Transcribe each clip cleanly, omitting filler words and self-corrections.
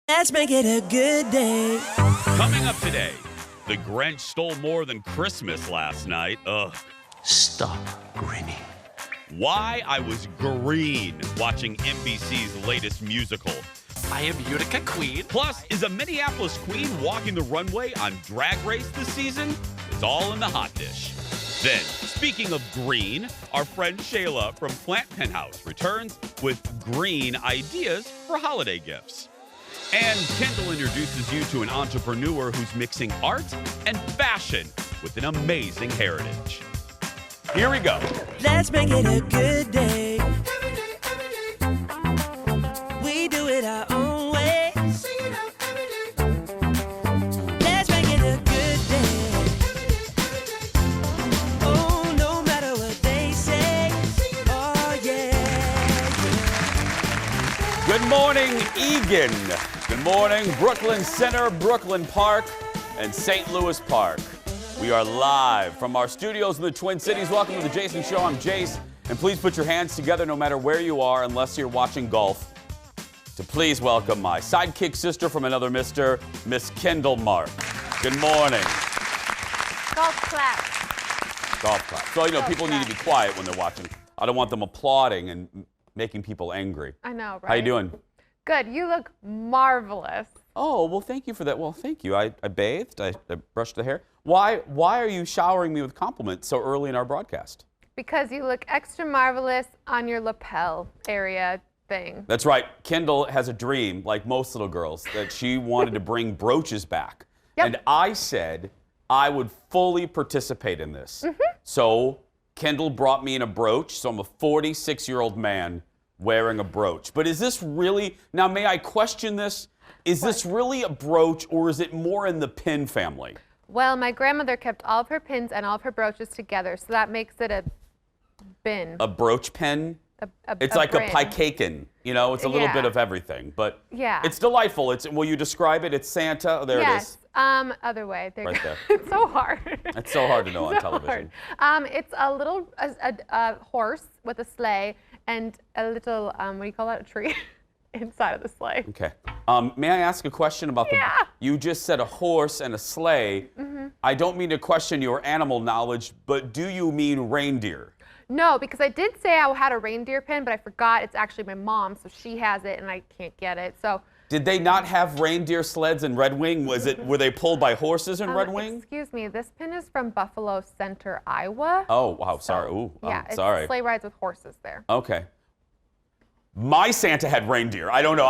Let's make it a good day. Coming up today, the Grinch stole more than Christmas last night. Ugh. Stop grinning. Why I was green watching NBC's latest musical. I am Utica Queen. Plus, is a Minneapolis queen walking the runway on Drag Race this season? It's all in the hot dish. Then, speaking of green, our friend Shayla from Plant Penthouse returns with green ideas for holiday gifts. And Kendall introduces you to an entrepreneur who's mixing art and fashion with an amazing heritage. Here we go. Let's make it a good day. We do it our own way. Let's make it a good day. Oh, no matter what they say. Oh, yeah. Good morning, Egan. Good morning, Brooklyn Center, Brooklyn Park, and St. Louis Park. We are live from our studios in the Twin Cities. Welcome to the Jason Show. I'm Jace, and please put your hands together no matter where you are, unless you're watching golf, to please welcome my sidekick sister from another mister, Miss Kendall Mark. Good morning. Golf clap. Golf clap. So, people need to be quiet when they're watching. I don't want them applauding and making people angry. I know, right? How you doing? Good. You look marvelous. Oh, well, thank you for that. Well, thank you. I bathed. I brushed the hair. Why are you showering me with compliments so early in our broadcast? Because you look extra marvelous on your lapel area thing. That's right. Kendall has a dream, like most little girls, that she wanted to bring brooches back. Yep. And I said I would fully participate in this. Mm-hmm. So Kendall brought me in a brooch. So I'm a 46-year-old man wearing a brooch. But is this really, now may I question this? Is this really a brooch, or is it more in the pin family? Well, my grandmother kept all of her pins and all of her brooches together, so that makes it a bin. A brooch pin? It's a like brand. a pikeakin, it's a little Yeah. bit of everything, but Yeah. it's delightful. Will you describe it? It's Santa. There it is. Yes. Other way. There you Right go. there. It's so hard. It's so hard to know on So television. hard. It's a little a horse with a sleigh and a little what do you call that? A tree inside of the sleigh. Okay. May I ask a question about Yeah. You just said a horse and a sleigh. Mm-hmm. I don't mean to question your animal knowledge, but do you mean reindeer? No, because I did say I had a reindeer pin, but I forgot it's actually my mom, so she has it and I can't get it. So. Did they not have reindeer sleds in Red Wing? Were they pulled by horses in Red Wing? Excuse me, this pin is from Buffalo Center, Iowa. Oh, wow, sorry. Ooh, yeah, it's sorry. sleigh rides with horses there. Okay. My Santa had reindeer. I don't know.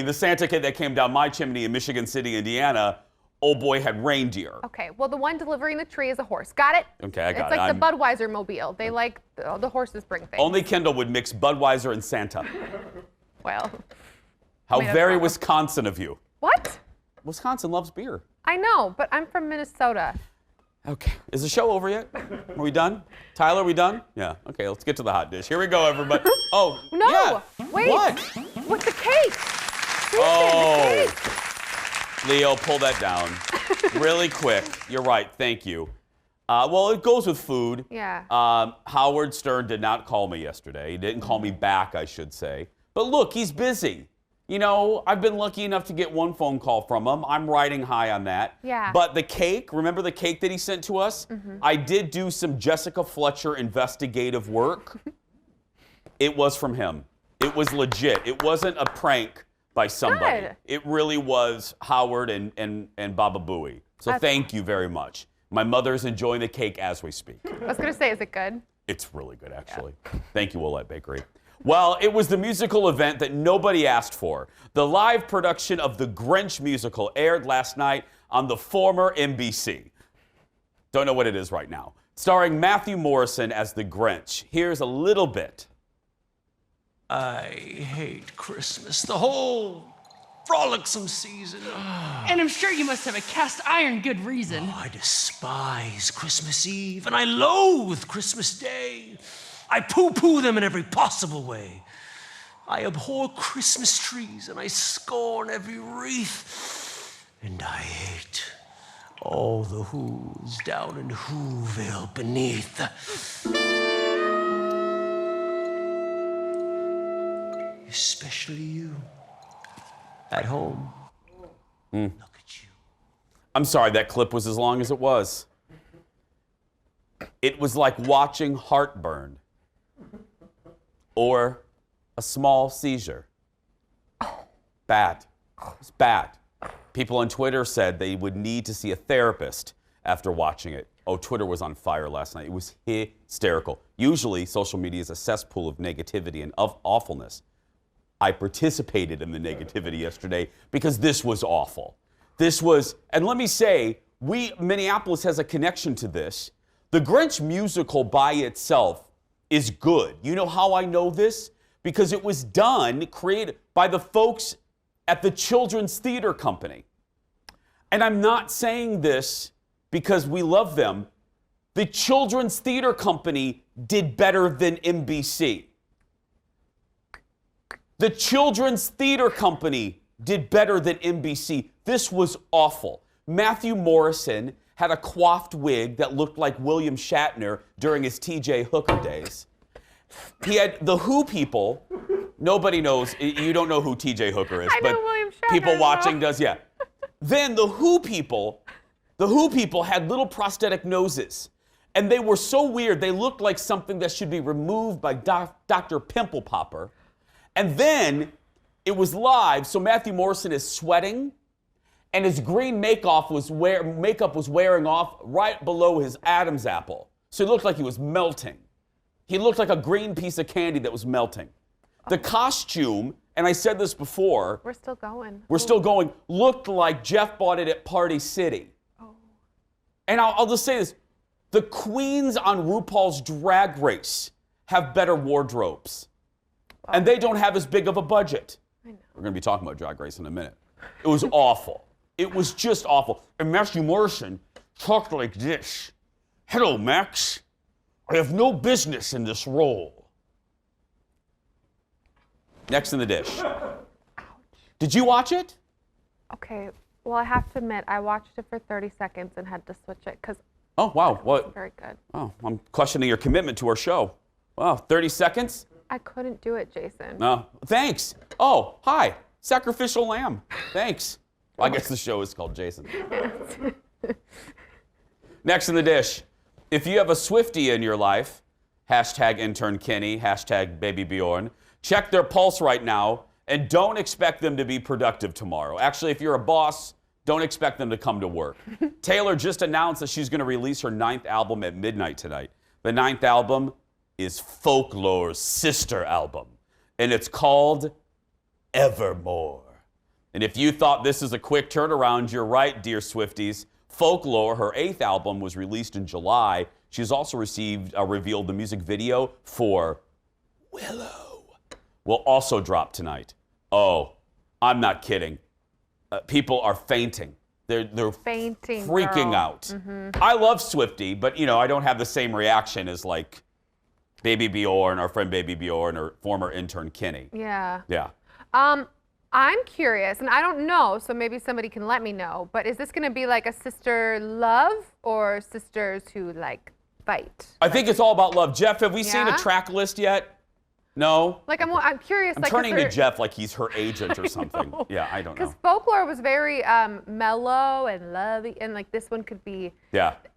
The Santa kid that came down my chimney in Michigan City, Indiana, old boy had reindeer. Okay, well, the one delivering the tree is a horse. Got it? Okay, I got it. it. It's like the Budweiser mobile. They like the horses bring things. Only Kendall would mix Budweiser and Santa. Well. How that's very wrong. Wisconsin of you. What? Wisconsin loves beer. I know, but I'm from Minnesota. Okay. Is the show over yet? Are we done? Tyler, are we done? Yeah. Okay, let's get to the hot dish. Here we go, everybody. Oh, No! yeah. Wait! What? With the cake! Susan, Oh. the cake! Leo, pull that down. Really quick. You're right. Thank you. Well, it goes with food. Yeah. Howard Stern did not call me yesterday. He didn't call me back, I should say. But look, he's busy. I've been lucky enough to get one phone call from him. I'm riding high on that. Yeah. But the cake, remember the cake that he sent to us? Mm-hmm. I did do some Jessica Fletcher investigative work. It was from him. It was legit. It wasn't a prank by somebody. Good. It really was Howard and Baba Booey. So thank you very much. My mother's enjoying the cake as we speak. I was going to say, is it good? It's really good, actually. Yeah. Thank you, Willette Bakery. Well, it was the musical event that nobody asked for. The live production of the Grinch Musical aired last night on the former NBC. Don't know what it is right now. Starring Matthew Morrison as the Grinch. Here's a little bit. I hate Christmas. The whole frolicsome season. And I'm sure you must have a cast iron good reason. Oh, I despise Christmas Eve and I loathe Christmas Day. I poo-poo them in every possible way. I abhor Christmas trees and I scorn every wreath. And I hate all the who's down in Whoville beneath. Especially you, at home. Look at you. I'm sorry, that clip was as long as it was. It was like watching heartburn or a small seizure. Bad. It's bad. People on Twitter said they would need to see a therapist after watching it. Oh, Twitter was on fire last night. It was hysterical. Usually, social media is a cesspool of negativity and of awfulness. I participated in the negativity yesterday because this was awful. This was, and let me say, Minneapolis has a connection to this. The Grinch Musical by itself is good. You know how I know this? Because it was created by the folks at the Children's Theater Company. And I'm not saying this because we love them. The Children's Theater Company did better than NBC. The Children's Theater Company did better than NBC. This was awful. Matthew Morrison had a coiffed wig that looked like William Shatner during his TJ Hooker days. He had the Who people. Nobody knows. You don't know who TJ Hooker is, I know but William Shatner, people watching does. Yeah. Then the Who people had little prosthetic noses, and they were so weird. They looked like something that should be removed by Dr. Pimple Popper. And then it was live, so Matthew Morrison is sweating, and his green makeup was wearing off right below his Adam's apple. So it looked like he was melting. He looked like a green piece of candy that was melting. The costume, and I said this before. We're still going. Looked like Jeff bought it at Party City. Oh. And I'll just say this. The queens on RuPaul's Drag Race have better wardrobes. Wow. And they don't have as big of a budget. I know. We're going to be talking about Drag Race in a minute. It was awful. It was just awful. And Matthew Morrison talked like this. Hello, Max. I have no business in this role. Next in the dish. Ouch. Did you watch it? Okay. Well, I have to admit, I watched it for 30 seconds and had to switch it because. Oh, wow. What? Very good. Oh, I'm questioning your commitment to our show. Wow, 30 seconds? I couldn't do it, Jason. No. Thanks. Oh, hi. Sacrificial lamb. Thanks. Well, I guess the show is called Jason. Next in the dish. If you have a Swiftie in your life, hashtag intern Kenny, hashtag baby Bjorn, check their pulse right now and don't expect them to be productive tomorrow. Actually, if you're a boss, don't expect them to come to work. Taylor just announced that she's going to release her 9th album at midnight tonight. The 9th album is Folklore's sister album, and it's called Evermore. And if you thought this is a quick turnaround, you're right, dear Swifties. Folklore, her 8th album, was released in July. She's also revealed the music video for Willow will also drop tonight. Oh, I'm not kidding. People are fainting. They're fainting, freaking girl. out. Mm-hmm. I love Swiftie, but I don't have the same reaction as like Baby Bjorn, our friend Baby Bjorn, or former intern Kenny. Yeah. Yeah. I'm curious, and I don't know, so maybe somebody can let me know, but is this going to be like a sister love or sisters who like fight? I think it's all about love. Jeff, have we seen Yeah? a track list yet? No? Like I'm curious. I'm like, turning to Jeff like he's her agent or something. know. Yeah, I don't know. Because Folklore was very mellow and lovey, and like this one could be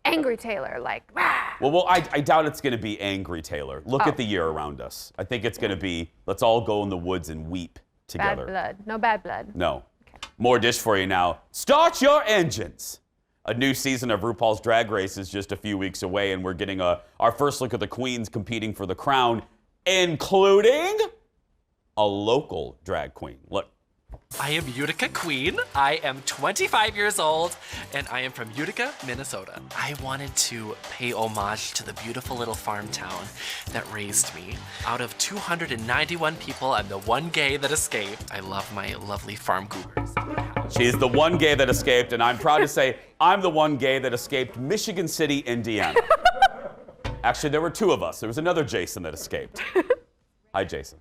angry Taylor, like rah. Well, I doubt it's going to be angry Taylor. Look at the year around us. I think it's going to be, let's all go in the woods and weep together. Bad blood. No bad blood. No. Okay. More dish for you now. Start your engines. A new season of RuPaul's Drag Race is just a few weeks away, and we're getting our first look at the queens competing for the crown, including a local drag queen. Look. I am Utica Queen. I am 25 years old, and I am from Utica, Minnesota. I wanted to pay homage to the beautiful little farm town that raised me. Out of 291 people, I'm the one gay that escaped. I love my lovely farm goobers. She's the one gay that escaped, and I'm proud to say I'm the one gay that escaped Michigan City, Indiana. Actually, there were 2 of us. There was another Jason that escaped. Hi, Jason.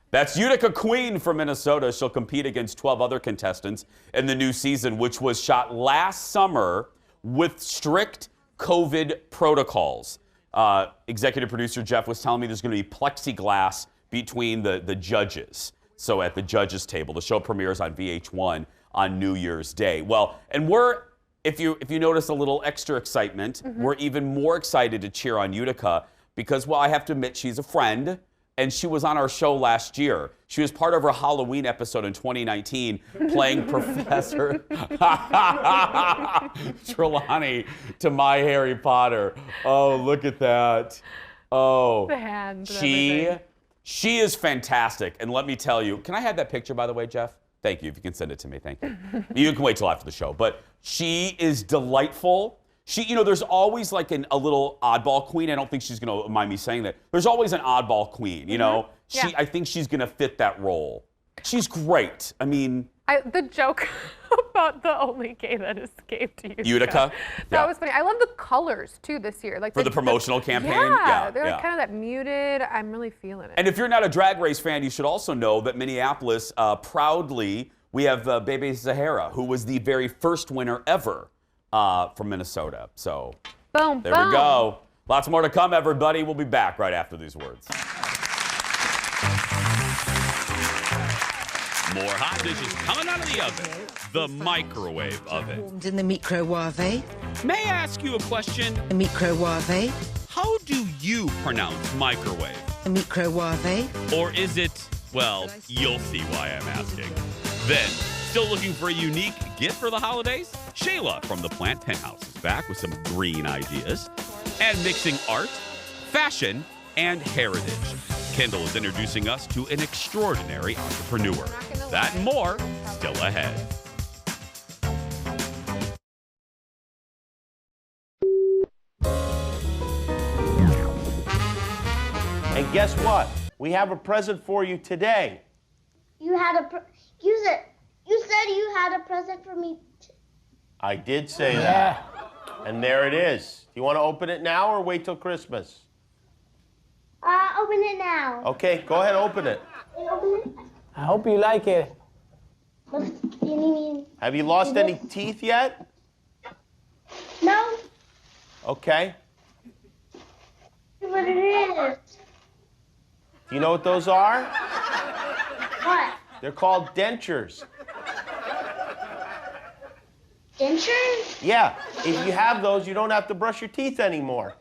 That's Utica Queen from Minnesota. She'll compete against 12 other contestants in the new season, which was shot last summer with strict COVID protocols. Executive producer Jeff was telling me there's going to be plexiglass between the judges. So at the judges' table, the show premieres on VH1 on New Year's Day. Well, and if you notice a little extra excitement, we're even more excited to cheer on Utica because, well, I have to admit she's a friend. And she was on our show last year. She was part of our Halloween episode in 2019, playing Professor Trelawney to My Harry Potter. Oh, look at that. Oh, The hand. she is fantastic. And let me tell you, can I have that picture, by the way, Jeff? Thank you. If you can send it to me, thank you. You can wait till after the show. But she is delightful. There's always like a little oddball queen. I don't think she's going to mind me saying that. There's always an oddball queen, you know? Yeah. I think she's going to fit that role. She's great. I mean... the joke about the only gay that escaped Utica? That was funny. I love the colors, too, this year. Like For the promotional campaign? Yeah, they're like kind of that muted. I'm really feeling it. And if you're not a Drag Race fan, you should also know that Minneapolis proudly, we have Bebe Zahara, who was the very first winner ever. From Minnesota. So boom, there we go. Lots more to come, everybody. We'll be back right after these words. More hot dishes coming out of the oven. The microwave oven. Warmed in the microwave. May I ask you a question? The microwave. How do you pronounce microwave? The microwave. Or is it, well, you'll see why I'm asking. Then, still looking for a unique gift for the holidays? Shayla from the Plant Penthouse is back with some green ideas and mixing art, fashion, and heritage. Kendall is introducing us to an extraordinary entrepreneur. That and more still ahead. And guess what? We have a present for you today. You said you had a present for me. I did say that. And there it is. Do you want to open it now or wait till Christmas? Open it now. Okay, go ahead, open it. Open it. I hope you like it. Have you lost any teeth yet? No. Okay. What it is? Do you know what those are? What? They're called dentures. Dentures? Yeah, if you have those, you don't have to brush your teeth anymore.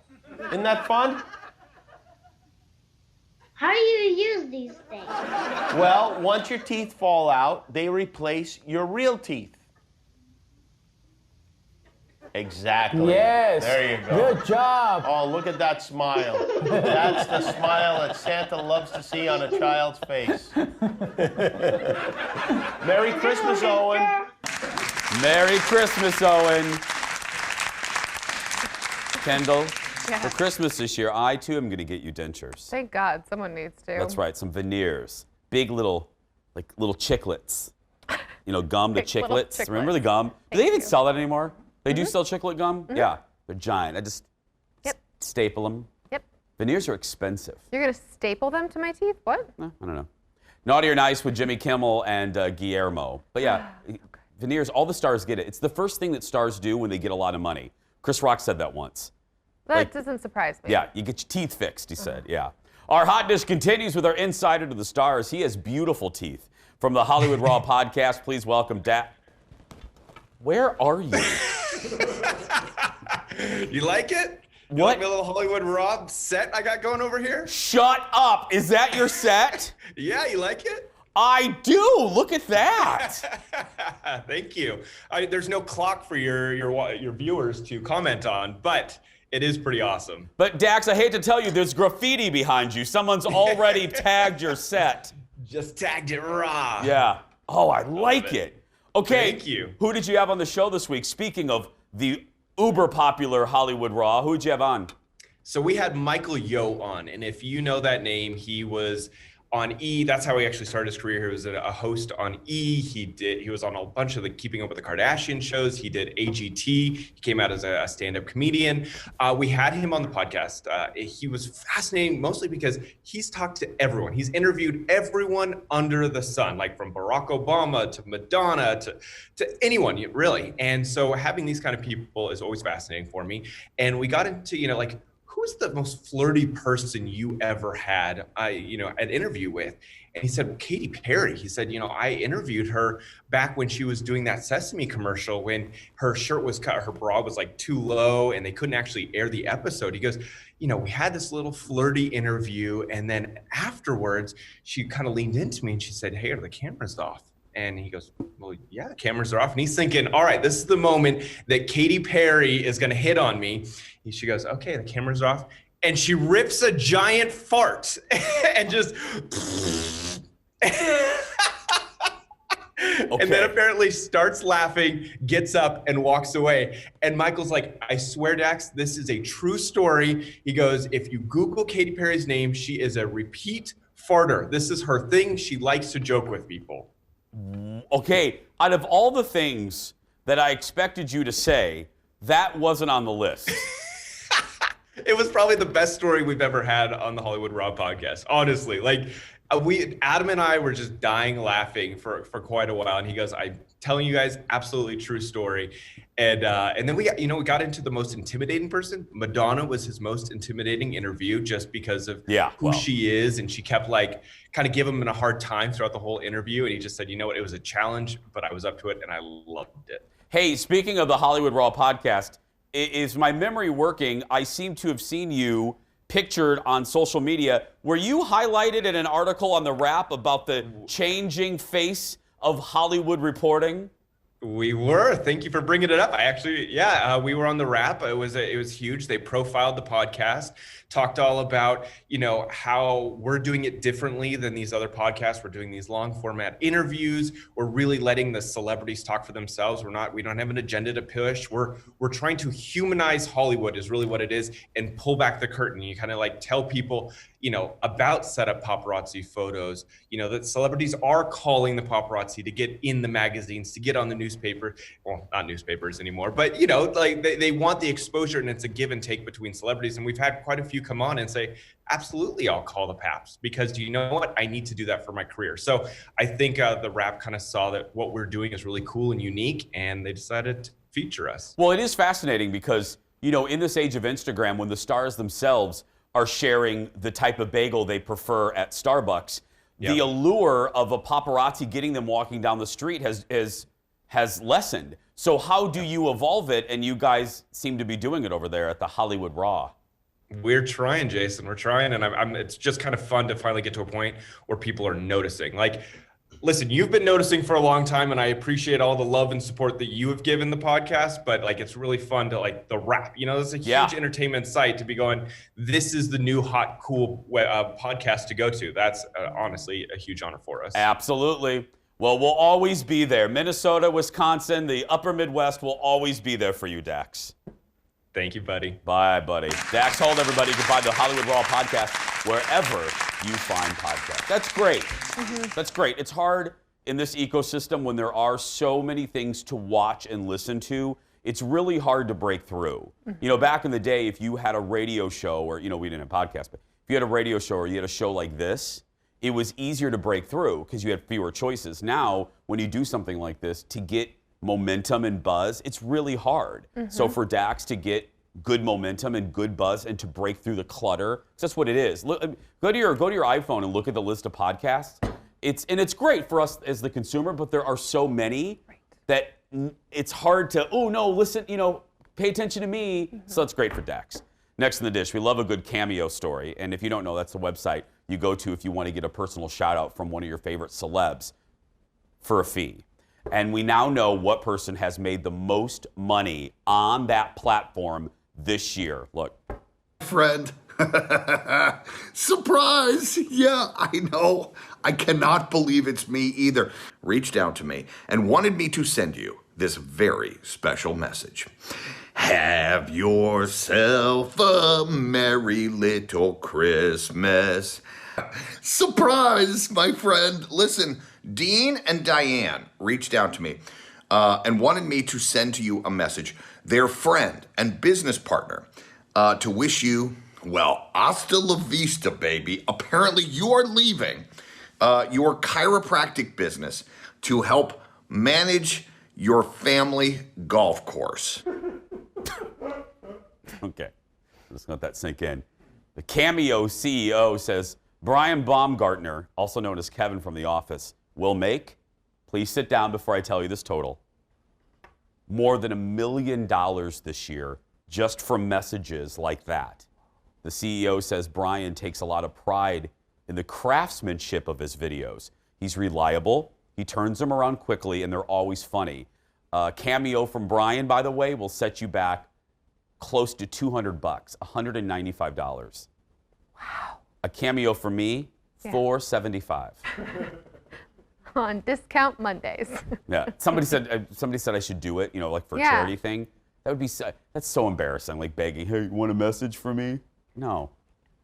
Isn't that fun? How do you use these things? Well, once your teeth fall out, they replace your real teeth. Exactly. Yes. There you go. Good job. Oh, look at that smile. That's the smile that Santa loves to see on a child's face. Merry Christmas, Owen. Merry Christmas, Owen. Kendall, for Christmas this year, I too am going to get you dentures. Thank God, someone needs to. That's right, some veneers. Big little chiclets. You know, gum to Big little chiclets. Remember the gum? Do they even sell that anymore? They do sell chiclet gum? Yeah, they're giant. I just staple them. Yep. Veneers are expensive. You're going to staple them to my teeth? What? I don't know. Naughty or Nice with Jimmy Kimmel and Guillermo. But yeah, veneers, all the stars get it. It's the first thing that stars do when they get a lot of money. Chris Rock said that once. That doesn't surprise me. Yeah, you get your teeth fixed, he said, yeah. Our hot dish continues with our insider to the stars. He has beautiful teeth. From the Hollywood Raw podcast, please welcome Where are you? You like it? You What? like my little Hollywood Raw set I got going over here? Shut up. Is that your set? Yeah, you like it? I do. Look at that. Thank you. There's no clock for your viewers to comment on, but it is pretty awesome. But Dax, I hate to tell you, there's graffiti behind you. Someone's already tagged your set. Just tagged it raw. Yeah. Oh, I like it. Okay. Thank you. Who did you have on the show this week? Speaking of the uber popular Hollywood Raw, who did you have on? So we had Michael Yo on, and if you know that name, he was on E. That's how he actually started his career. He was a host on E. He was on a bunch of the Keeping Up with the Kardashian shows. He did AGT. He came out as a stand-up comedian. We had him on the podcast. He was fascinating, mostly because he's talked to everyone. He's interviewed everyone under the sun, like from Barack Obama to Madonna to anyone, really. And so having these kind of people is always fascinating for me. And we got into, who's the most flirty person you ever had, an interview with? And he said, Katy Perry. He said, I interviewed her back when she was doing that Sesame commercial when her shirt was cut, her bra was like too low and they couldn't actually air the episode. He goes, we had this little flirty interview. And then afterwards, she kind of leaned into me and she said, hey, are the cameras off? And he goes, well, yeah, the cameras are off. And he's thinking, all right, this is the moment that Katy Perry is going to hit on me. And she goes, okay, the cameras are off. And she rips a giant fart and just, and then apparently starts laughing, gets up and walks away. And Michael's like, I swear, Dax, this is a true story. He goes, if you Google Katy Perry's name, she is a repeat farter. This is her thing. She likes to joke with people. Okay, out of all the things that I expected you to say, that wasn't on the list. It was probably the best story we've ever had on the Hollywood Raw podcast. Honestly, Adam and I were just dying laughing for quite a while. And he goes, I'm telling you guys, absolutely true story. And then we got into the most intimidating person. Madonna was his most intimidating interview just because of who she is. And she kept kind of giving him a hard time throughout the whole interview. And he just said, it was a challenge, but I was up to it and I loved it. Hey, speaking of the Hollywood Raw podcast, is my memory working? I seem to have seen you pictured on social media. Were you highlighted in an article on The Wrap about the changing face of Hollywood reporting? We were. Thank you for bringing it up. We were on The Wrap. It was huge. They profiled the podcast, talked all about, how we're doing it differently than these other podcasts. We're doing these long format interviews. We're really letting the celebrities talk for themselves. We don't have an agenda to push. We're trying to humanize Hollywood is really what it is and pull back the curtain. You kind of tell people, about setup paparazzi photos, that celebrities are calling the paparazzi to get in the magazines, to get on the newspaper. Well, not newspapers anymore, but they want the exposure, and it's a give and take between celebrities. And we've had quite a few come on and say, absolutely, I'll call the Paps, because you know what? I need to do that for my career. So I think The Wrap kind of saw that what we're doing is really cool and unique, and they decided to feature us. Well, it is fascinating because, in this age of Instagram, when the stars themselves are sharing the type of bagel they prefer at Starbucks, the allure of a paparazzi getting them walking down the street has lessened. So how do you evolve it? And you guys seem to be doing it over there at the Hollywood Raw. We're trying, Jason. We're trying, and it's just kind of fun to finally get to a point where people are noticing. Listen, you've been noticing for a long time, and I appreciate all the love and support that you have given the podcast, but it's really fun to The Wrap. It's a huge entertainment site to be going, this is the new hot, cool podcast to go to. That's honestly a huge honor for us. Absolutely. Well, we'll always be there. Minnesota, Wisconsin, the upper Midwest will always be there for you, Dax. Thank you, buddy. Bye, buddy. Dax Holt, everybody. You can find the Hollywood Raw podcast wherever you find podcasts. That's great. Mm-hmm. That's great. It's hard in this ecosystem when there are so many things to watch and listen to. It's really hard to break through. Mm-hmm. Back in the day, if you had a radio show, or, we didn't have podcasts, but if you had a radio show or you had a show like this, it was easier to break through because you had fewer choices. Now, when you do something like this, to get momentum and buzz, it's really hard. Mm-hmm. So for Dax to get good momentum and good buzz and to break through the clutter, that's what it is. Look, go to your iPhone and look at the list of podcasts. It's great for us as the consumer, but there are so many that it's hard to, listen, pay attention to me. Mm-hmm. So that's great for Dax. Next in the dish, we love a good cameo story. And if you don't know, that's the website you go to if you want to get a personal shout out from one of your favorite celebs for a fee. And we now know what person has made the most money on that platform this year. Look. Friend. Surprise! Yeah, I know. I cannot believe it's me either. Reached out to me and wanted me to send you this very special message. Have yourself a merry little Christmas. Surprise, my friend. Listen, Dean and Diane reached out to me and wanted me to send to you a message. Their friend and business partner to wish you, well, hasta la vista, baby. Apparently you are leaving your chiropractic business to help manage your family golf course. Okay. Just let that sink in. The Cameo CEO says Brian Baumgartner, also known as Kevin from The Office, will make, please sit down before I tell you this total, more than $1 million this year just from messages like that. The CEO says Brian takes a lot of pride in the craftsmanship of his videos. He's reliable, he turns them around quickly, and they're always funny. Cameo from Brian, by the way, will set you back close to $200, $195. Wow. A Cameo for me, $475. On discount Mondays. Yeah. Somebody said I should do it, like for a charity thing. That would be that's so embarrassing, like begging, hey, you want a message from me? No.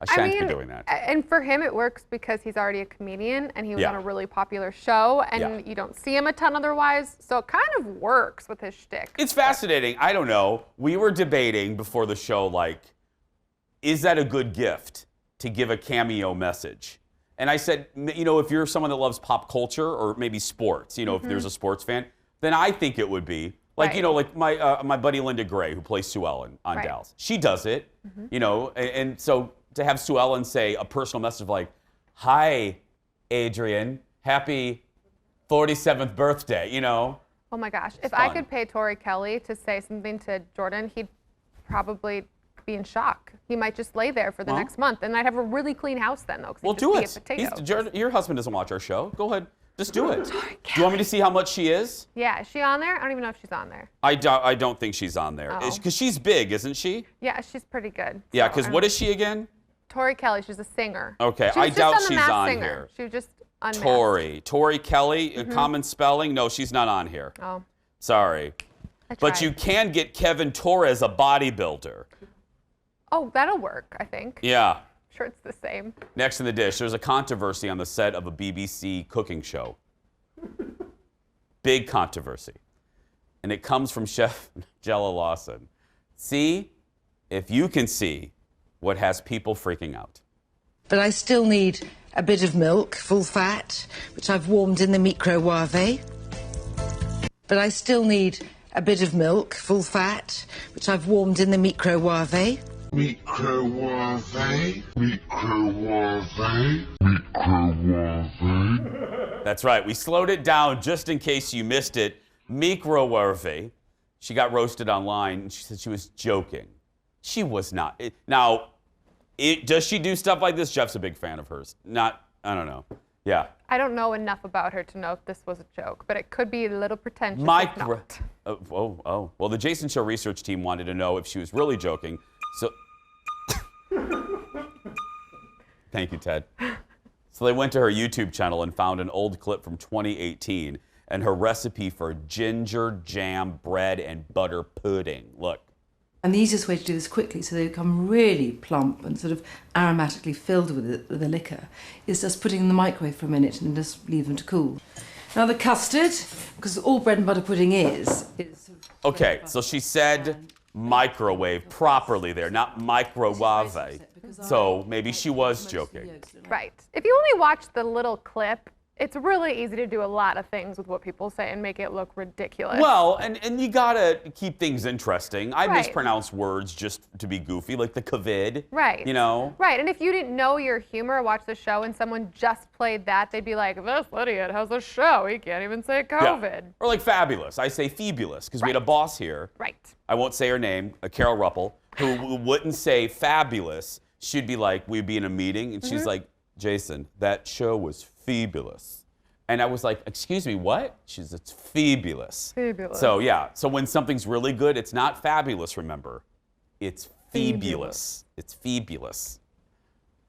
I shan't be doing that. And for him, it works because he's already a comedian and he was on a really popular show and you don't see him a ton otherwise. So it kind of works with his shtick. It's fascinating. I don't know. We were debating before the show, like, is that a good gift to give a Cameo message? And I said, if you're someone that loves pop culture or maybe sports, if there's a sports fan, then I think it would be. Like, like my buddy Linda Gray, who plays Sue Ellen on Dallas. She does it, and so to have Sue Ellen say a personal message like, hi, Adrian, happy 47th birthday, Oh my gosh. If I could pay Tori Kelly to say something to Jordan, he'd probably be in shock. He might just lay there for the next month, and I'd have a really clean house then, though. Well, do it. Your husband doesn't watch our show. Go ahead. Just do it. Do you want me to see how much she is? Yeah, is she on there? I don't even know if she's on there. I don't think she's on there. Because she's big, isn't she? Yeah, she's pretty good. Yeah, because what is she again? Tori Kelly, she's a singer. Okay, I doubt she's on here. She was just unmasked. Tori Kelly, common spelling? No, she's not on here. Oh. Sorry. But you can get Kevin Torres, a bodybuilder. Oh, that'll work, I think. Yeah. I'm sure it's the same. Next in the dish, there's a controversy on the set of a BBC cooking show. Big controversy. And it comes from Chef Jella Lawson. See if you can see what has people freaking out. But I still need a bit of milk, full fat, which I've warmed in the microwave. But I still need a bit of milk, full fat, which I've warmed in the microwave. That's right. We slowed it down just in case you missed it. Microwave. She got roasted online, and she said she was joking. She was not. Does she do stuff like this? Jeff's a big fan of hers. I don't know. Yeah. I don't know enough about her to know if this was a joke, but it could be a little pretentious. Well, the Jason Show research team wanted to know if she was really joking. So, thank you, Ted. So they went to her YouTube channel and found an old clip from 2018 and her recipe for ginger jam bread and butter pudding. Look. And the easiest way to do this quickly, so they become really plump and sort of aromatically filled with the liquor, is just putting them in the microwave for a minute and then just leave them to cool. Now the custard, because all bread and butter pudding is okay, so she said microwave properly there, not microwave. So maybe she was joking. Right. If you only watch the little clip, it's really easy to do a lot of things with what people say and make it look ridiculous. Well, and you gotta keep things interesting. I mispronounce words just to be goofy, like the COVID. Right. Right, and if you didn't know your humor or watch the show and someone just played that, they'd be like, this idiot has a show, he can't even say COVID. Yeah. Or like fabulous. I say fabulous, because we had a boss here. Right. I won't say her name, Carol Ruppel, who wouldn't say fabulous. She'd be like, we'd be in a meeting, and she's like, Jason, that show was fabulous. And I was like, excuse me, what? She says, it's fabulous. Fabulous. So yeah, so when something's really good, it's not fabulous, remember. It's fabulous. It's fabulous.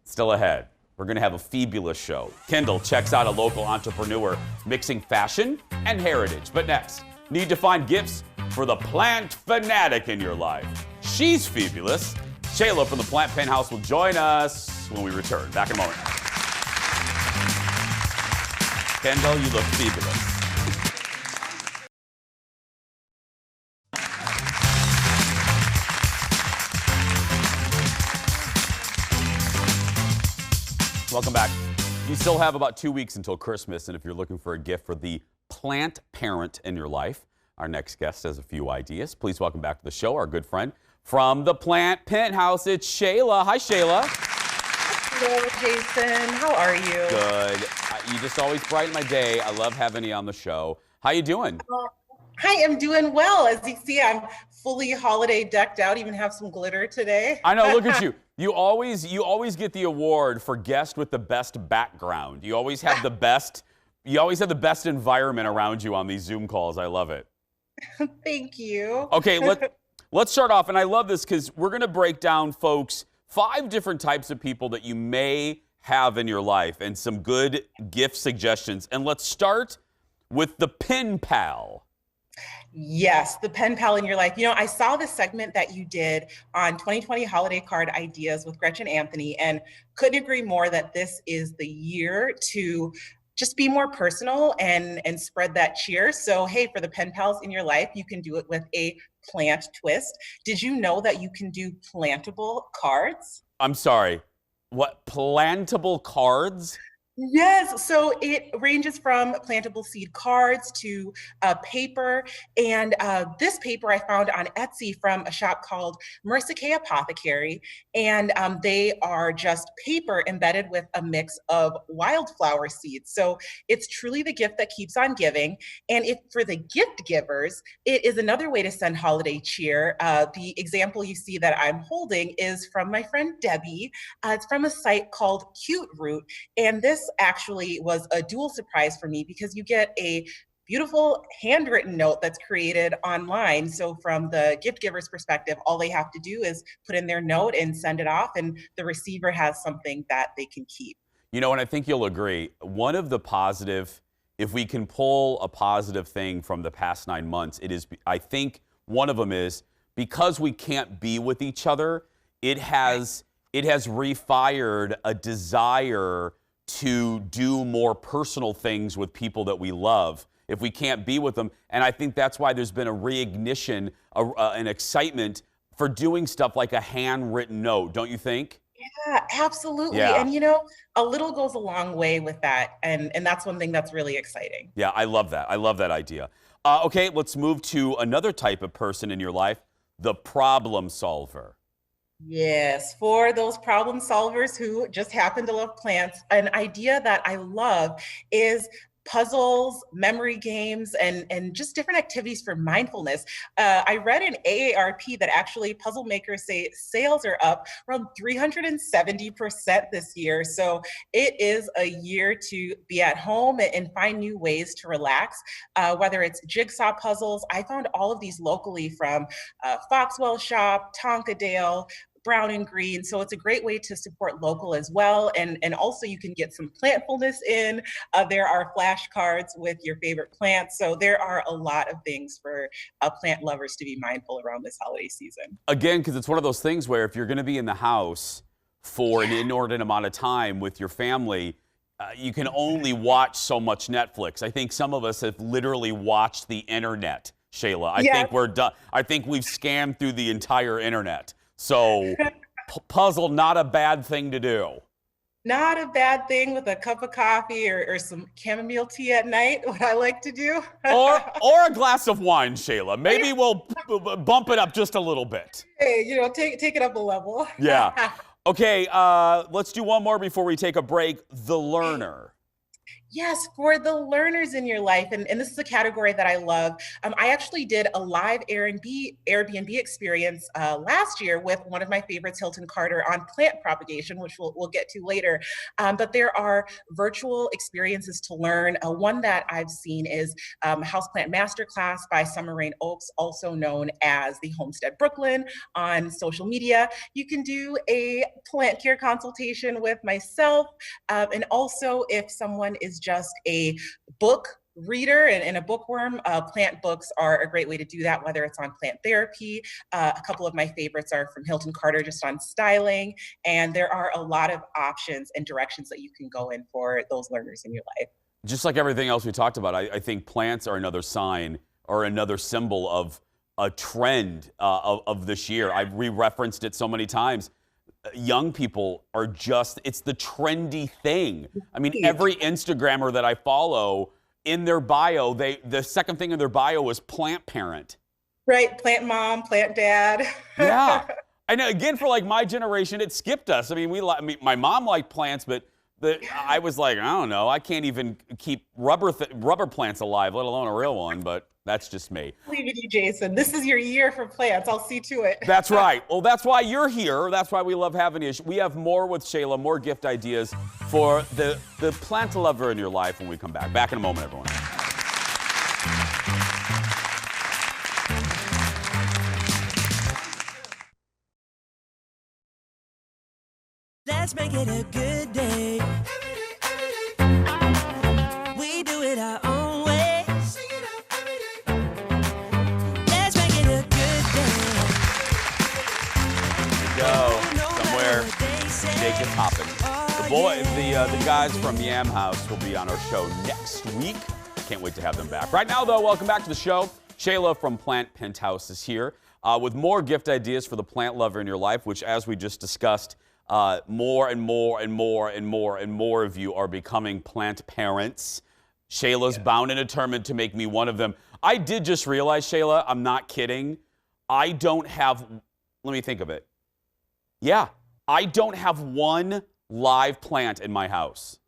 Still ahead, we're gonna have a fabulous show. Kendall checks out a local entrepreneur mixing fashion and heritage. But next, need to find gifts for the plant fanatic in your life. She's fabulous. Shayla from the Plant Penthouse will join us when we return. Back in a moment. Kendall, you look fabulous. Welcome back. You still have about 2 weeks until Christmas, and if you're looking for a gift for the plant parent in your life, our next guest has a few ideas. Please welcome back to the show our good friend, From the Plant Penthouse, it's Shayla. Hi, Shayla. Hello, Jason. How are you? Good. You just always brighten my day. I love having you on the show. How you doing? Hi, I'm doing well. As you see, I'm fully holiday decked out, even have some glitter today. I know, look at you. You always get the award for guest with the best background. You always have the best environment around you on these Zoom calls. I love it. Thank you. Okay, let's start off, and I love this because we're going to break down, folks, 5 different types of people that you may have in your life and some good gift suggestions. And let's start with the pen pal. Yes, the pen pal in your life. You know, I saw this segment that you did on 2020 holiday card ideas with Gretchen Anthony, and couldn't agree more that this is the year to just be more personal and spread that cheer. So, hey, for the pen pals in your life, you can do it with a plant twist. Did you know that you can do plantable cards? I'm sorry, what, plantable cards? Yes, so it ranges from plantable seed cards to paper. And this paper I found on Etsy from a shop called Mercique Apothecary. And they are just paper embedded with a mix of wildflower seeds. So it's truly the gift that keeps on giving. And if for the gift givers, it is another way to send holiday cheer. The example you see that I'm holding is from my friend Debbie. It's from a site called Cute Root. And this actually was a dual surprise for me because you get a beautiful handwritten note that's created online. So from the gift giver's perspective, all they have to do is put in their note and send it off, and the receiver has something that they can keep. You know, and I think you'll agree, one of the positive, if we can pull a positive thing from the past 9 months, it is, I think one of them is, because we can't be with each other, it has refired a desire to do more personal things with people that we love if we can't be with them. And I think that's why there's been a reignition, an excitement for doing stuff like a handwritten note, don't you think? Yeah, absolutely. Yeah. And you know, a little goes a long way with that. And that's one thing that's really exciting. Yeah, I love that. I love that idea. Okay, let's move to another type of person in your life, the problem solver. Yes, for those problem solvers who just happen to love plants, an idea that I love is puzzles, memory games, and just different activities for mindfulness. I read in AARP that actually puzzle makers say sales are up around 370% this year. So it is a year to be at home and find new ways to relax, whether it's jigsaw puzzles. I found all of these locally from Foxwell Shop, Tonkadale, Brown and Green. So it's a great way to support local as well. And also you can get some plantfulness in. There are flashcards with your favorite plants. So there are a lot of things for plant lovers to be mindful around this holiday season. Again, because it's one of those things where if you're going to be in the house for an inordinate amount of time with your family, you can only watch so much Netflix. I think some of us have literally watched the internet, Shayla. I think we're done. I think we've scanned through the entire internet. So puzzle, not a bad thing to do. Not a bad thing with a cup of coffee or some chamomile tea at night, what I like to do. or a glass of wine, Shayla. Maybe we'll bump it up just a little bit. Hey, you know, take it up a level. Yeah. Okay, let's do one more before we take a break. The learner. Yes, for the learners in your life, and this is a category that I love. I actually did a live Airbnb experience last year with one of my favorites, Hilton Carter, on plant propagation, which we'll get to later. But there are virtual experiences to learn. One that I've seen is Houseplant Masterclass by Summer Rain Oaks, also known as the Homestead Brooklyn on social media. You can do a plant care consultation with myself, and also if someone is just a book reader and a bookworm, plant books are a great way to do that, whether it's on plant therapy. A couple of my favorites are from Hilton Carter, just on styling. And there are a lot of options and directions that you can go in for those learners in your life. Just like everything else we talked about, I think plants are another sign or another symbol of a trend of this year. I've re-referenced it so many times. Young people are just, it's the trendy thing. I mean, every Instagrammer that I follow, in their bio, the second thing in their bio is plant parent. Right, plant mom, plant dad. Yeah. And again, for like my generation, it skipped us. I mean, my mom liked plants, but I was like, I don't know, I can't even keep rubber plants alive, let alone a real one. But that's just me. Leaving you, Jason. This is your year for plants. I'll see to it. That's right. Well, that's why you're here. That's why we love having you. We have more with Shayla, more gift ideas for the plant lover in your life when we come back. Back in a moment, everyone. Let's make it a good day. We do it our own way. Let's make it a good day. Go somewhere. Jake is hopping. The guys from Yam House will be on our show next week. Can't wait to have them back. Right now, though, welcome back to the show. Shayla from Plant Penthouse is here with more gift ideas for the plant lover in your life, which, as we just discussed, more and more of you are becoming plant parents. Shayla's bound and determined to make me one of them. I did just realize, Shayla, I'm not kidding. I don't have, let me think of it. Yeah, I don't have one live plant in my house.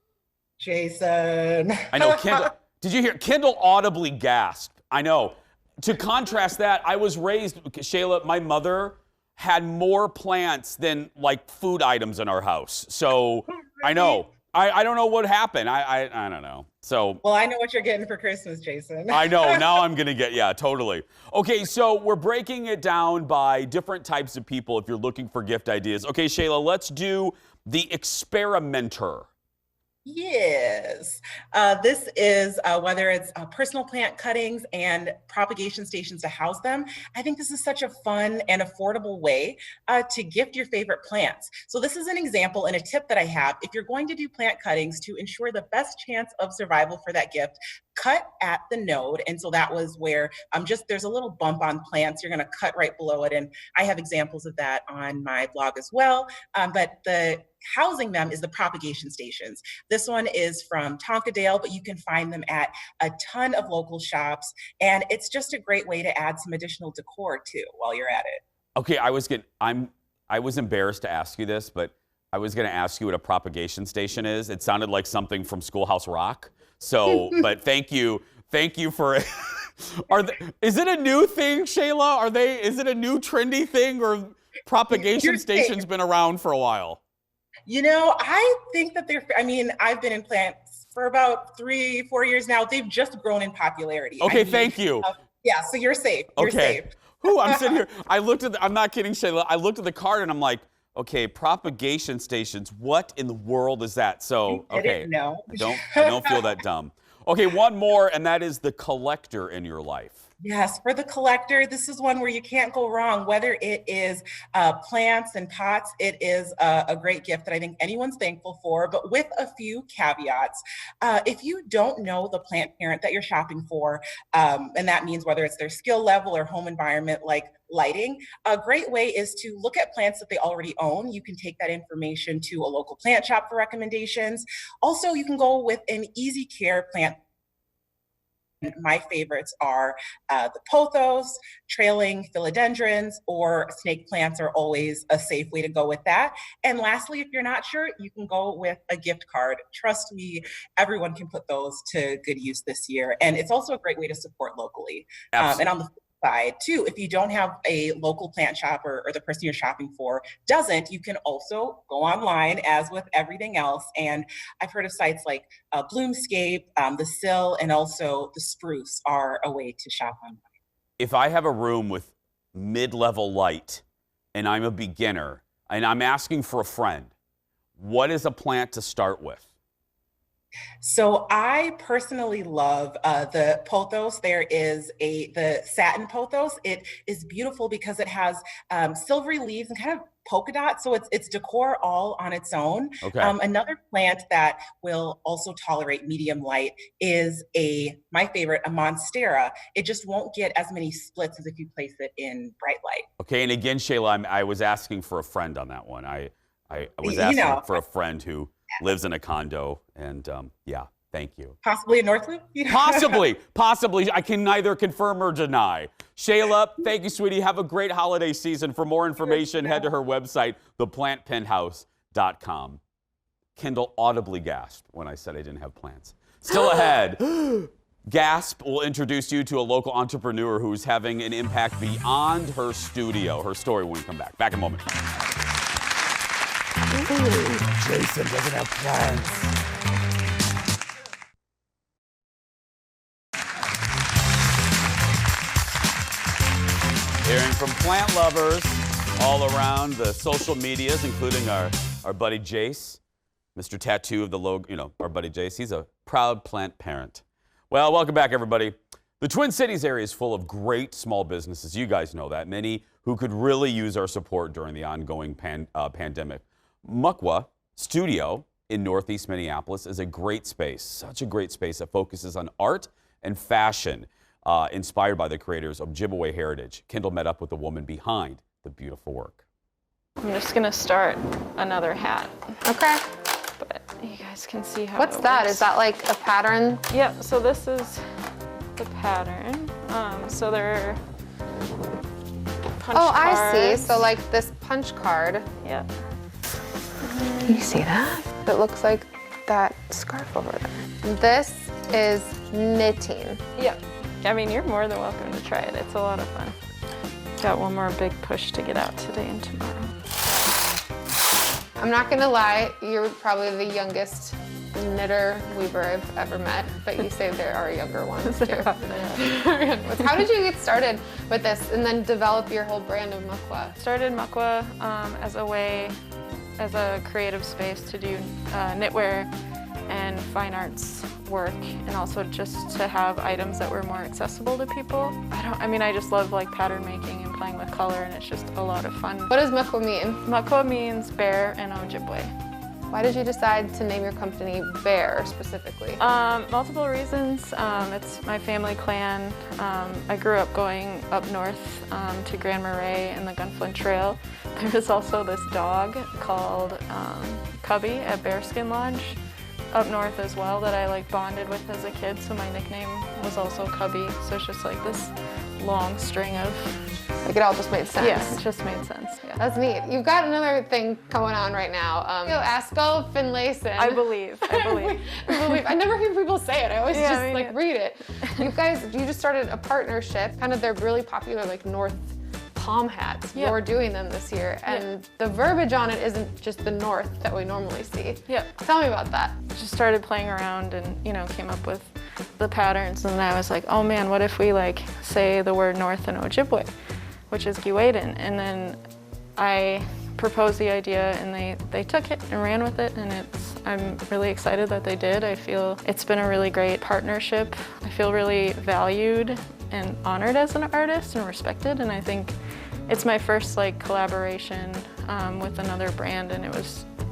Jason. I know, Kendall, did you hear? Kendall audibly gasped. I know. To contrast that, I was raised, Shayla, my mother had more plants than like food items in our house. So I know. I don't know what happened. I don't know. So well, I know what you're getting for Christmas, Jason. I know. Now I'm going to get, yeah, totally. Okay, so we're breaking it down by different types of people if you're looking for gift ideas. Okay, Shayla, let's do the experimenter. Yes. This is whether it's personal plant cuttings and propagation stations to house them. I think this is such a fun and affordable way to gift your favorite plants. So this is an example and a tip that I have. If you're going to do plant cuttings to ensure the best chance of survival for that gift, cut at the node. And so that was where there's a little bump on plants. You're going to cut right below it. And I have examples of that on my blog as well. But the housing them is the propagation stations. This one is from Tonkadale, but you can find them at a ton of local shops. And it's just a great way to add some additional decor too while you're at it. Okay, I was embarrassed to ask you this, but I was going to ask you what a propagation station is. It sounded like something from Schoolhouse Rock. So, but thank you for it. Is it a new thing, Shayla? Is it a new trendy thing, or propagation station's been around for a while? You know, I think that I've been in plants for about 3-4 years now. They've just grown in popularity. Okay, thank you. Yeah, so you're safe. You're safe. Ooh, I'm sitting here. I'm not kidding, Shayla. I looked at the card and I'm like, okay, propagation stations. What in the world is that? So, okay. No. I don't feel that dumb. Okay, one more, and that is the collector in your life. Yes, for the collector, this is one where you can't go wrong. Whether it is plants and pots, it is a great gift that I think anyone's thankful for, but with a few caveats. If you don't know the plant parent that you're shopping for, and that means whether it's their skill level or home environment, like lighting, a great way is to look at plants that they already own. You can take that information to a local plant shop for recommendations. Also, you can go with an easy care plant. My favorites are the pothos, trailing philodendrons, or snake plants are always a safe way to go with that. And lastly, if you're not sure, you can go with a gift card. Trust me, everyone can put those to good use this year. And it's also a great way to support locally. And on the side too, if you don't have a local plant shop or the person you're shopping for doesn't, you can also go online as with everything else. And I've heard of sites like Bloomscape, the Sill, and also the Spruce are a way to shop online. If I have a room with mid-level light and I'm a beginner and I'm asking for a friend, what is a plant to start with? So I personally love the pothos. There is the satin pothos. It is beautiful because it has silvery leaves and kind of polka dots. So it's decor all on its own. Okay. Another plant that will also tolerate medium light is my favorite, a Monstera. It just won't get as many splits as if you place it in bright light. Okay, and again, Shayla, I was asking for a friend on that one. I was asking for a friend who lives in a condo, and yeah, Thank you. Possibly in Northwood? Possibly. I can neither confirm or deny. Shayla, thank you, sweetie. Have a great holiday season. For more information, head to her website, theplantpenthouse.com. Kendall audibly gasped when I said I didn't have plants. Still ahead, Gasp will introduce you to a local entrepreneur who's having an impact beyond her studio. Her story when we come back. Back in a moment. Jason doesn't have plants. Hearing from plant lovers all around the social medias, including our buddy Jace, Mr. Tattoo of the logo, our buddy Jace. He's a proud plant parent. Well, welcome back, everybody. The Twin Cities area is full of great small businesses. You guys know that. Many who could really use our support during the ongoing pandemic. Muckwa Studio in Northeast Minneapolis is a great space, such a great space that focuses on art and fashion. Inspired by the creators of Ojibwe heritage. Kendall met up with the woman behind the beautiful work. I'm just gonna start another hat. Okay. But you guys can see how What's that? Is that like a pattern? Yep, so this is the pattern. So they're punch cards. I see. So like this punch card. Yep. You see that? It looks like that scarf over there. This is knitting. Yep. I mean, you're more than welcome to try it. It's a lot of fun. Got one more big push to get out today and tomorrow. I'm not gonna lie, you're probably the youngest knitter weaver I've ever met, but you say there are younger ones too. How did you get started with this and then develop your whole brand of Muckwa? Started Muckwa as a creative space to do knitwear and fine arts work, and also just to have items that were more accessible to people. I just love like pattern making and playing with color, and it's just a lot of fun. What does Muckwa mean? Muckwa means bear in Ojibwe. Why did you decide to name your company Bear specifically? Multiple reasons. It's my family clan. I grew up going up north to Grand Marais and the Gunflint Trail. There's also this dog called Cubby at Bearskin Lodge up north as well that I like bonded with as a kid, so my nickname was also Cubby. So it's just like this long string of... Like it all just made sense. Yeah, it just made sense. Yeah. That's neat. You've got another thing going on right now. Askell Finlayson. I believe. I never hear people say it. I always read it. You just started a partnership. Kind of they're really popular like North palm hats. Yep. You're doing them this year, and the verbiage on it isn't just the North that we normally see. Yep. Tell me about that. Just started playing around and came up with the patterns, and I was like, oh man, what if we like say the word North in Ojibwe, which is Giweden, and then I proposed the idea and they took it and ran with it, and I'm really excited that they did. I feel it's been a really great partnership. I feel really valued and honored as an artist and respected, and I think it's my first like collaboration with another brand, and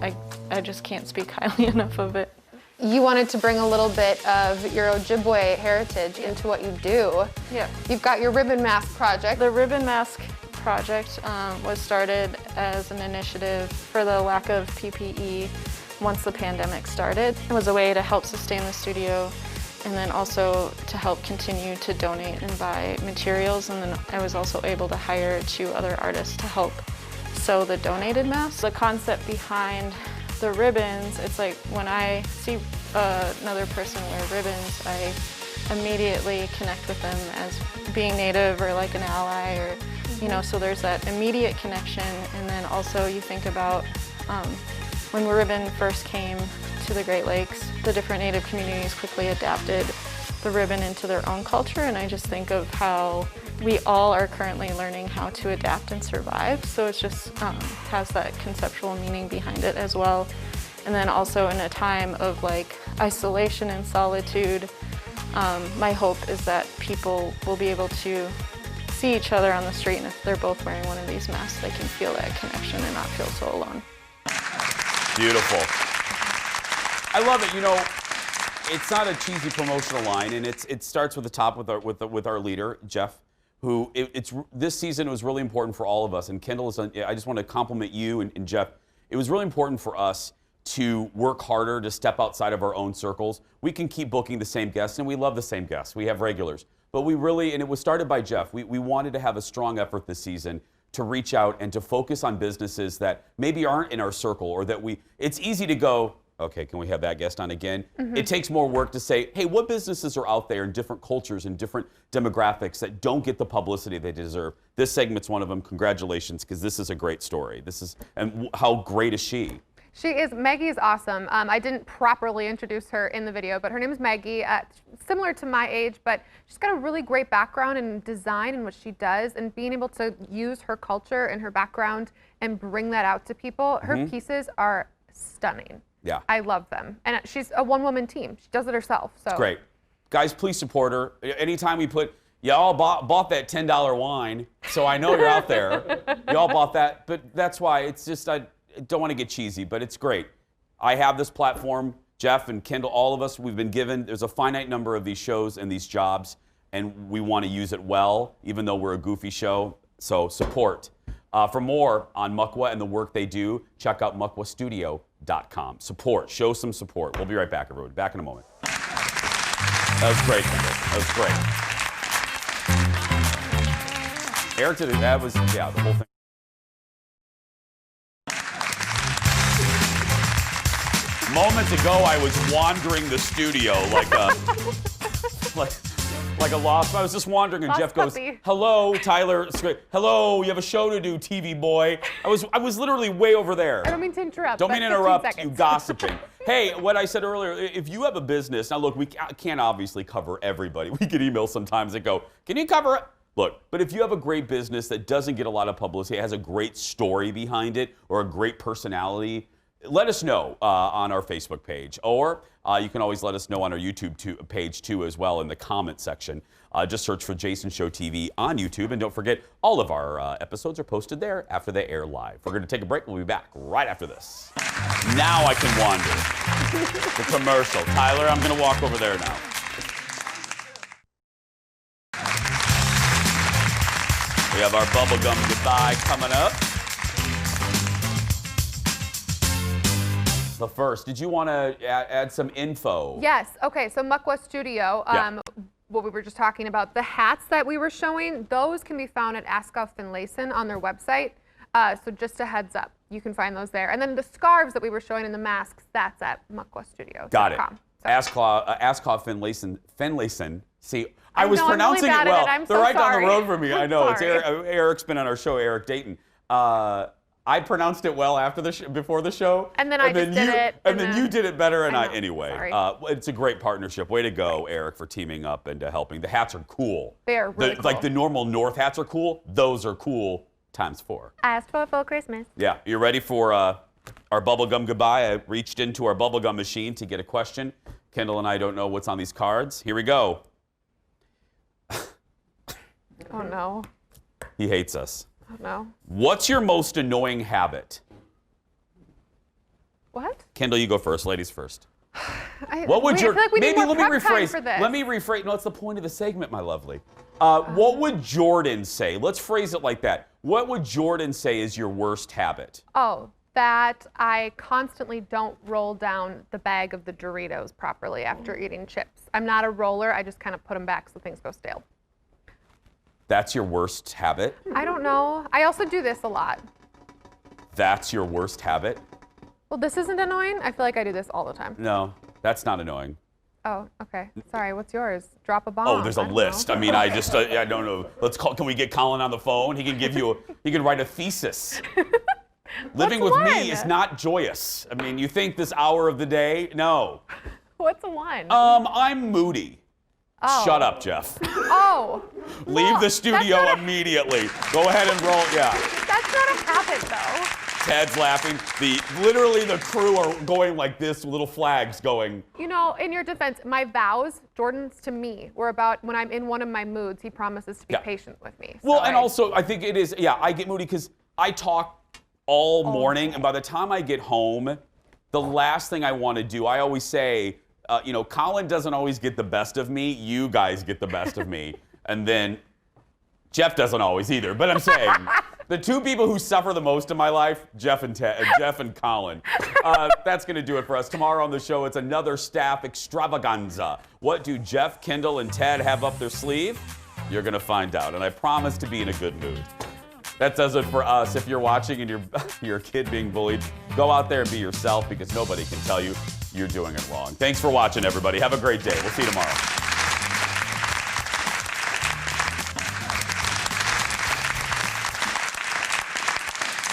I just can't speak highly enough of it. You wanted to bring a little bit of your Ojibwe heritage into what you do. Yeah. You've got your ribbon mask project. The ribbon mask project was started as an initiative for the lack of PPE once the pandemic started. It was a way to help sustain the studio, and then also to help continue to donate and buy materials. And then I was also able to hire 2 other artists to help sew the donated masks. The concept behind the ribbons, it's like when I see another person wear ribbons, I immediately connect with them as being Native or like an ally, or so there's that immediate connection. And then also you think about when ribbon first came to the Great Lakes, the different Native communities quickly adapted the ribbon into their own culture, and I just think of how we all are currently learning how to adapt and survive, so it just has that conceptual meaning behind it as well. And then also in a time of like isolation and solitude, my hope is that people will be able to see each other on the street, and if they're both wearing one of these masks, they can feel that connection and not feel so alone. Beautiful. I love it. It's not a cheesy promotional line, and it starts with the top with our leader, Jeff, who this season was really important for all of us. And Kendall I just want to compliment you and Jeff. It was really important for us to work harder, to step outside of our own circles. We can keep booking the same guests, and we love the same guests. We have regulars. But we really, and it was started by Jeff, we wanted to have a strong effort this season to reach out and to focus on businesses that maybe aren't in our circle, or that it's easy to go, okay, can we have that guest on again? It takes more work to say, hey, what businesses are out there in different cultures and different demographics that don't get the publicity they deserve? This segment's one of them. Congratulations, because this is a great story. And how great is she? Maggie is awesome. I didn't properly introduce her in the video, but her name is Maggie, similar to my age, but she's got a really great background in design and what she does, and being able to use her culture and her background and bring that out to people. Her pieces are stunning. Yeah. I love them. And she's a one-woman team. She does it herself. So it's great. Guys, please support her. Anytime we put, y'all bought that $10 wine, so I know you're out there. Y'all bought that, but that's why it's just, I don't want to get cheesy, but it's great. I have this platform, Jeff and Kendall, all of us, we've been given, there's a finite number of these shows and these jobs, and we want to use it well, even though we're a goofy show, so support. For more on Muckwa and the work they do, check out muckwastudio.com. Support, show some support. We'll be right back, everyone. Back in a moment. That was great, Kendall. That was great. Eric did it, the whole thing. Moments ago, I was wandering the studio like a lost. I was just wandering, and Lost Jeff goes, puppy. "Hello, Tyler. Hello, you have a show to do, TV boy." I was literally way over there. I don't mean to interrupt. Don't but mean to 15 interrupt seconds. you gossiping. Hey, what I said earlier, if you have a business, now look, we can't obviously cover everybody. We get emails sometimes that go, "Can you cover it?" Look, but if you have a great business that doesn't get a lot of publicity, has a great story behind it, or a great personality, let us know on our Facebook page, or you can always let us know on our YouTube page too as well in the comment section. Just search for Jason Show TV on YouTube, and don't forget, all of our episodes are posted there after they air live. We're going to take a break. We'll be back right after this. Now I can wander. The commercial. Tyler, I'm going to walk over there now. We have our bubblegum goodbye coming up. But first, did you want to add some info? Yes. Okay. So Muckwa Studio, what we were just talking about, the hats that we were showing, those can be found at Askoff Finlayson on their website. So just a heads up, you can find those there. And then the scarves that we were showing and the masks, that's at muckwastudio.com. Got it. Askoff Finlayson. See, I was pronouncing it well. They're right down the road from me. I know. It's Eric's been on our show, Eric Dayton. I pronounced it well before the show. And then I just did it. And then you did it better, and anyway. Sorry. It's a great partnership. Way to go, Eric, for teaming up and helping. The hats are cool. They are really cool. Like the normal North hats are cool. Those are cool ×4. I asked for it for Christmas. Yeah, you ready for our bubblegum goodbye? I reached into our bubblegum machine to get a question. Kendall and I don't know what's on these cards. Here we go. Oh, no. He hates us. Oh, no. What's your most annoying habit? What? Kendall, you go first. Ladies first. What would your... Like maybe let me rephrase. Let me rephrase. No, it's the point of the segment, my lovely. What would Jordan say? Let's phrase it like that. What would Jordan say is your worst habit? Oh, that I constantly don't roll down the bag of the Doritos properly after eating chips. I'm not a roller. I just kind of put them back so things go stale. That's your worst habit? I don't know. I also do this a lot. That's your worst habit? Well, this isn't annoying. I feel like I do this all the time. No, that's not annoying. Oh, okay. Sorry, what's yours? Drop a bomb. Oh, there's a list. I mean, I don't know. Can we get Colin on the phone? He can he can write a thesis. Living with me is not joyous. I mean, you think this hour of the day? No. What's one? I'm moody. Oh. Shut up, Jeff. Oh. Leave the studio immediately. Go ahead and roll, yeah. That's not a habit, though. Ted's laughing. Literally the crew are going like this, little flags going. You know, in your defense, my vows, Jordan's to me, were about when I'm in one of my moods, he promises to be patient with me. Well, and also, I think it is, I get moody because I talk all morning, and by the time I get home, the last thing I want to do, I always say, Colin doesn't always get the best of me. You guys get the best of me. And then Jeff doesn't always either. But I'm saying, The two people who suffer the most in my life, Jeff and Colin. That's going to do it for us. Tomorrow on the show, it's another staff extravaganza. What do Jeff, Kendall, and Ted have up their sleeve? You're going to find out, and I promise to be in a good mood. That does it for us. If you're watching and you're a kid being bullied, go out there and be yourself because nobody can tell you you're doing it wrong. Thanks for watching, everybody. Have a great day. We'll see you tomorrow.